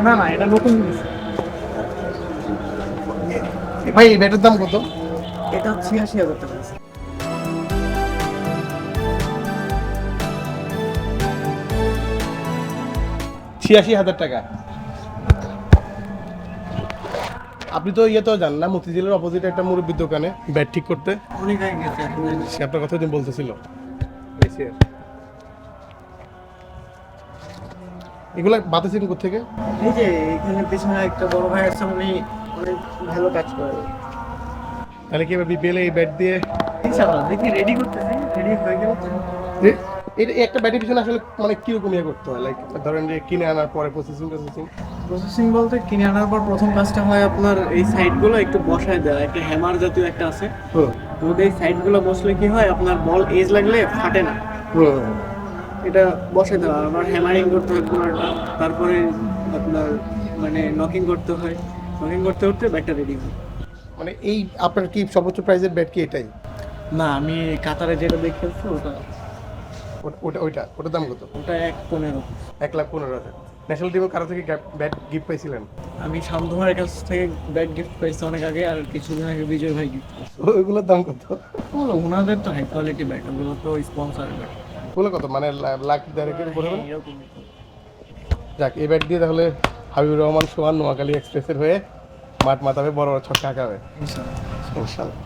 না না, এটা নতুন জিনিস। ভাই এই ব্যাটের দাম কত? এটা ৮৬,০০০ টাকা। ৮৬,০০০ টাকা। আপনি তো ইয়ে তো জান না, মতিঝিলের অপোজিটে একটা মুরব্বির দোকানে ব্যাট ঠিক করতে, অনেক আগে গেছে এখন। সে আপনার কথা দিন বলতেছিল। এগুলা বাতাসিন কোথেকে? এই যে এখানে পেছনে একটা বড় ভাই আছে, উনি অনেক ভালো কাজ করে। তাহলে কি এবার বিপিএল এই ব্যাট দিয়ে ইনশাআল্লাহ দেখি রেডি করতেছি, রেডি হয়ে গেলে তো। এটা একটা ব্যাটের পিছনে আসলে মানে কিরকম ইয়ে করতে হয়, লাইক ধরেন যে কিনে আনার পরে প্রসেসিং। প্রসেসিং বলতে কিনে আনার পর প্রথম কাজটা হয় আপনার এই সাইডগুলো একটু বসায় দেওয়া, একটা হ্যামার জাতীয় একটা আছে। ওদের এই সাইডগুলো বসলে কি হয়, আপনার বল এজ লাগলে ফাটে না। এটা বসে দেওয়া, আবার হ্যামারিং করতে হয় পুরোটা, তারপরে আপনার মানে নকিং করতে হয়, নকিং করতে করতে ব্যাটটা রেডি হয়। মানে এই আপনার কি সর্বোচ্চ প্রাইসের ব্যাট কি এটাই? না, আমি কাতারে যেটা দেখেছি ওটা, ওটার দাম কত? ওটা ১,১৫,০০০। ১,১৫,০০০। ন্যাশনাল টিমে কারো থেকে ব্যাট গিফট পাইছিলেন? আমি শান্তভাইয়ের কাছ থেকে ব্যাট গিফট পাইছি অনেক আগে, আর কিছুদিন আগে বিজয় ভাই গিফট করছে। ওইগুলোর দাম কত? ওনাদের তো হাই কোয়ালিটি ব্যাট, ওগুলো তো স্পন্সারের ব্যাট। ওগুলো কত মানে লাখ দেড়েকের উপরে হবে? এরকমই। যাক, এই ব্যাট দিয়ে তাহলে হাবিবুর রহমান সোহান নোয়াখালী এক্সপ্রেসের হয়ে মাঠ মাতাবে, বড় বড় ছক্কা আঁকাবে ইনশাআল্লাহ। ইনশাল্লাহ।